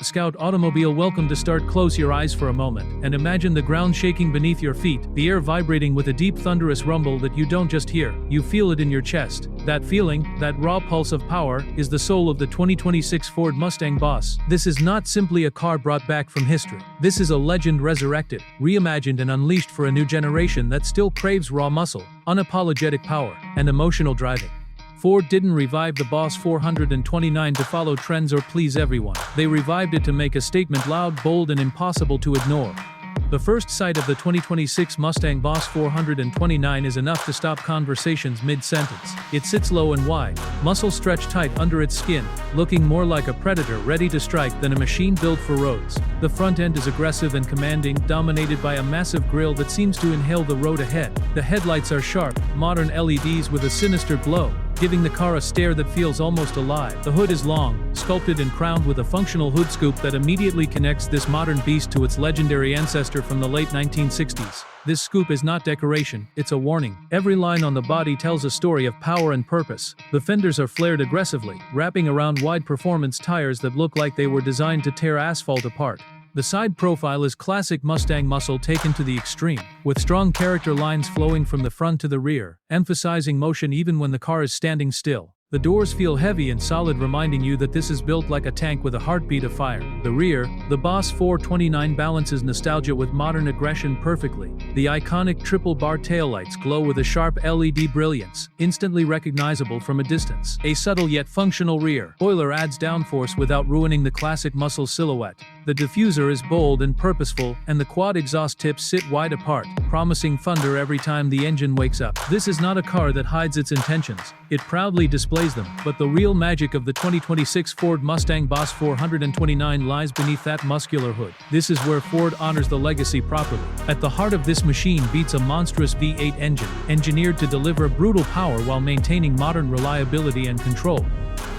Scout automobile. Welcome to start. Close your eyes for a moment and imagine the ground shaking beneath your feet, the air vibrating with a deep thunderous rumble that you don't just hear, you feel it in your chest. That feeling, that raw pulse of power, is the soul of the 2026 Ford Mustang Boss. This is not simply a car brought back from history. This is a legend resurrected, reimagined and unleashed for a new generation that still craves raw muscle, unapologetic power, and emotional driving. Ford didn't revive the Boss 429 to follow trends or please everyone. They revived it to make a statement loud, bold, and impossible to ignore. The first sight of the 2026 Mustang Boss 429 is enough to stop conversations mid-sentence. It sits low and wide, muscles stretched tight under its skin, looking more like a predator ready to strike than a machine built for roads. The front end is aggressive and commanding, dominated by a massive grille that seems to inhale the road ahead. The headlights are sharp, modern LEDs with a sinister glow, giving the car a stare that feels almost alive. The hood is long, sculpted and crowned with a functional hood scoop that immediately connects this modern beast to its legendary ancestor from the late 1960s. This scoop is not decoration, it's a warning. Every line on the body tells a story of power and purpose. The fenders are flared aggressively, wrapping around wide performance tires that look like they were designed to tear asphalt apart. The side profile is classic Mustang muscle taken to the extreme, with strong character lines flowing from the front to the rear, emphasizing motion even when the car is standing still. The doors feel heavy and solid, reminding you that this is built like a tank with a heartbeat of fire. The rear, the Boss 429 balances nostalgia with modern aggression perfectly. The iconic triple-bar taillights glow with a sharp LED brilliance, instantly recognizable from a distance. A subtle yet functional rear spoiler adds downforce without ruining the classic muscle silhouette. The diffuser is bold and purposeful, and the quad exhaust tips sit wide apart, promising thunder every time the engine wakes up. This is not a car that hides its intentions. It proudly displays them, but the real magic of the 2026 Ford Mustang Boss 429 lies beneath that muscular hood. This is where Ford honors the legacy properly. At the heart of this machine beats a monstrous V8 engine, engineered to deliver brutal power while maintaining modern reliability and control.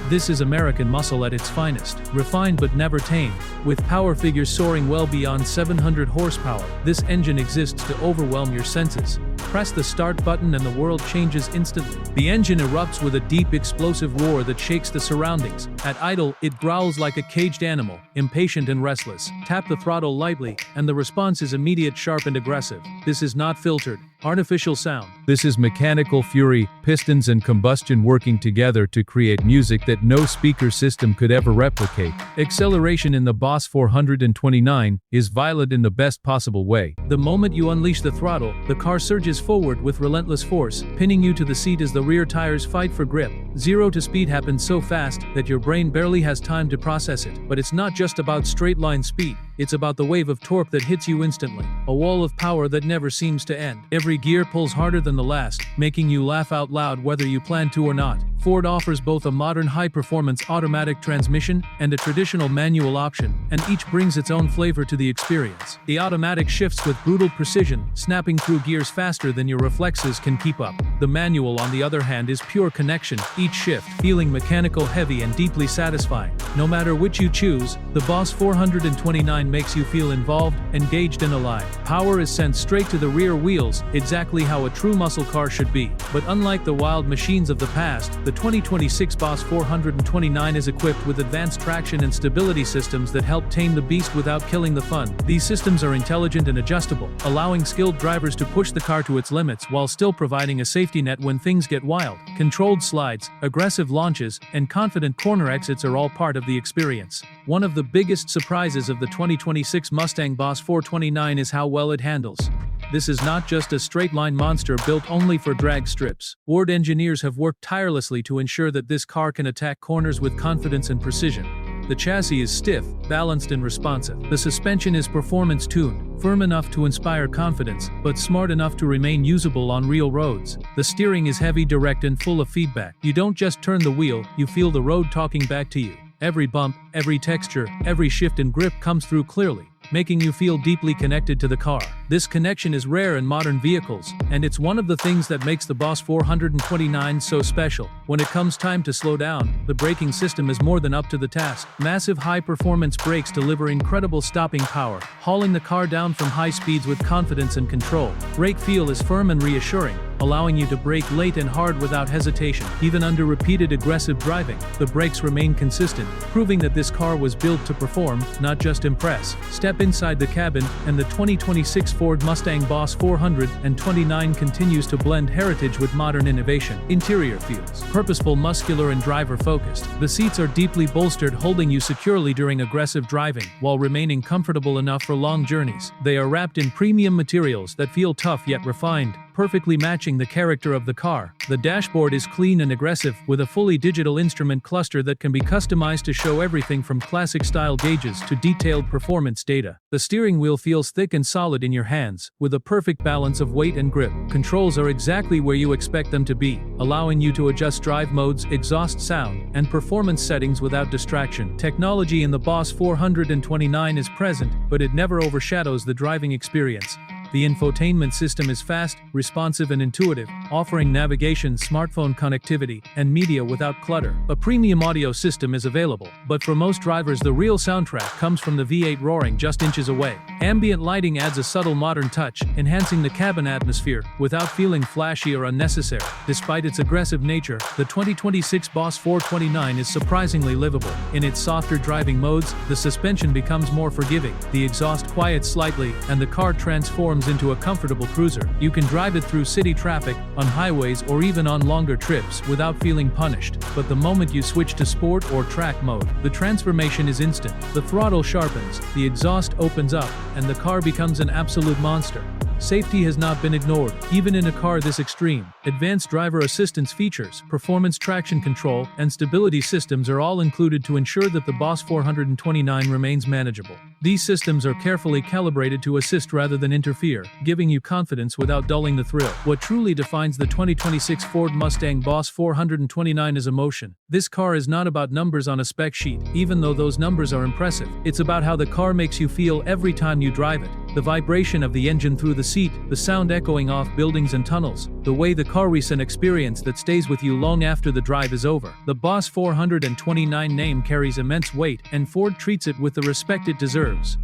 This is American muscle at its finest, refined but never tamed. With power figures soaring well beyond 700 horsepower, this engine exists to overwhelm your senses. Press the start button and the world changes instantly. The engine erupts with a deep, explosive roar that shakes the surroundings. At idle, it growls like a caged animal, impatient and restless. Tap the throttle lightly, and the response is immediate, sharp and aggressive. This is not filtered, artificial sound. This is mechanical fury, pistons and combustion working together to create music that no speaker system could ever replicate. Acceleration in the Boss 429 is violent in the best possible way. The moment you unleash the throttle, the car surges forward with relentless force, pinning you to the seat as the rear tires fight for grip. 0 to speed happens so fast that your brain barely has time to process it. But it's not just about straight-line speed. It's about the wave of torque that hits you instantly, a wall of power that never seems to end. Every gear pulls harder than the last, making you laugh out loud whether you plan to or not. Ford offers both a modern high-performance automatic transmission and a traditional manual option, and each brings its own flavor to the experience. The automatic shifts with brutal precision, snapping through gears faster than your reflexes can keep up. The manual, on the other hand, is pure connection, each shift feeling mechanical, heavy, and deeply satisfying. No matter which you choose, the Boss 429 makes you feel involved, engaged, and alive. Power is sent straight to the rear wheels, exactly how a true muscle car should be. But unlike the wild machines of the past, the 2026 Boss 429 is equipped with advanced traction and stability systems that help tame the beast without killing the fun. These systems are intelligent and adjustable, allowing skilled drivers to push the car to its limits while still providing a safety net when things get wild. Controlled slides, aggressive launches, and confident corner exits are all part of the experience. One of the biggest surprises of the 2026 Mustang Boss 429 is how well it handles. This is not just a straight-line monster built only for drag strips. Ford engineers have worked tirelessly to ensure that this car can attack corners with confidence and precision. The chassis is stiff, balanced and responsive. The suspension is performance-tuned, firm enough to inspire confidence, but smart enough to remain usable on real roads. The steering is heavy, direct and full of feedback. You don't just turn the wheel, you feel the road talking back to you. Every bump, every texture, every shift in grip comes through clearly, making you feel deeply connected to the car. This connection is rare in modern vehicles, and it's one of the things that makes the Boss 429 so special. When it comes time to slow down, the braking system is more than up to the task. Massive high-performance brakes deliver incredible stopping power, hauling the car down from high speeds with confidence and control. Brake feel is firm and reassuring, allowing you to brake late and hard without hesitation. Even under repeated aggressive driving, the brakes remain consistent, proving that this car was built to perform, not just impress. Step inside the cabin, and the 2026 Ford Mustang Boss 429 continues to blend heritage with modern innovation. Interior feels purposeful, muscular, and driver-focused. The seats are deeply bolstered, holding you securely during aggressive driving, while remaining comfortable enough for long journeys. They are wrapped in premium materials that feel tough yet refined, perfectly matching the character of the car. The dashboard is clean and aggressive, with a fully digital instrument cluster that can be customized to show everything from classic-style gauges to detailed performance data. The steering wheel feels thick and solid in your hands, with a perfect balance of weight and grip. Controls are exactly where you expect them to be, allowing you to adjust drive modes, exhaust sound, and performance settings without distraction. Technology in the Boss 429 is present, but it never overshadows the driving experience. The infotainment system is fast, responsive, and intuitive, offering navigation, smartphone connectivity, and media without clutter. A premium audio system is available, but for most drivers the real soundtrack comes from the V8 roaring just inches away. Ambient lighting adds a subtle modern touch, enhancing the cabin atmosphere without feeling flashy or unnecessary. Despite its aggressive nature, the 2026 Boss 429 is surprisingly livable. In its softer driving modes, the suspension becomes more forgiving, the exhaust quiets slightly, and the car transforms into a comfortable cruiser. You can drive it through city traffic, on highways, or even on longer trips without feeling punished. But the moment you switch to sport or track mode, the transformation is instant. The throttle sharpens, the exhaust opens up, and the car becomes an absolute monster. Safety has not been ignored, even in a car this extreme. Advanced driver assistance features, performance traction control, and stability systems are all included to ensure that the Boss 429 remains manageable. These systems are carefully calibrated to assist rather than interfere, giving you confidence without dulling the thrill. What truly defines the 2026 Ford Mustang Boss 429 is emotion. This car is not about numbers on a spec sheet, even though those numbers are impressive. It's about how the car makes you feel every time you drive it. The vibration of the engine through the seat, the sound echoing off buildings and tunnels, the way the car is an experience that stays with you long after the drive is over. The Boss 429 name carries immense weight, and Ford treats it with the respect it deserves.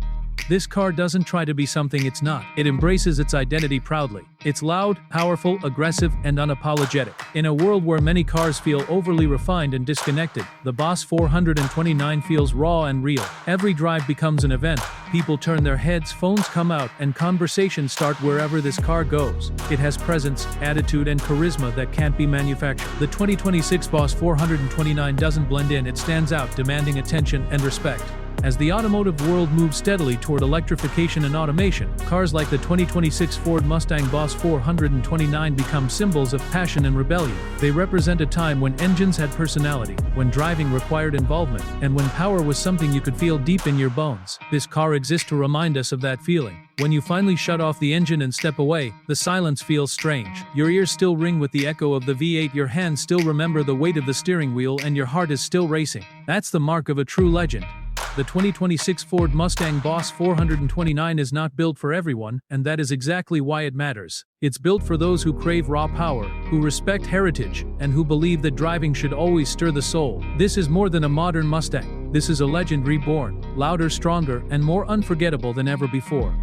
This car doesn't try to be something it's not. It embraces its identity proudly. It's loud, powerful, aggressive, and unapologetic. In a world where many cars feel overly refined and disconnected, the Boss 429 feels raw and real. Every drive becomes an event. People turn their heads, phones come out, and conversations start wherever this car goes. It has presence, attitude, and charisma that can't be manufactured. The 2026 Boss 429 doesn't blend in, it stands out, demanding attention and respect. As the automotive world moves steadily toward electrification and automation, cars like the 2026 Ford Mustang Boss 429 become symbols of passion and rebellion. They represent a time when engines had personality, when driving required involvement, and when power was something you could feel deep in your bones. This car exists to remind us of that feeling. When you finally shut off the engine and step away, the silence feels strange. Your ears still ring with the echo of the V8, your hands still remember the weight of the steering wheel, and your heart is still racing. That's the mark of a true legend. The 2026 Ford Mustang Boss 429 is not built for everyone, and that is exactly why it matters. It's built for those who crave raw power, who respect heritage, and who believe that driving should always stir the soul. This is more than a modern Mustang. This is a legend reborn, louder, stronger, and more unforgettable than ever before.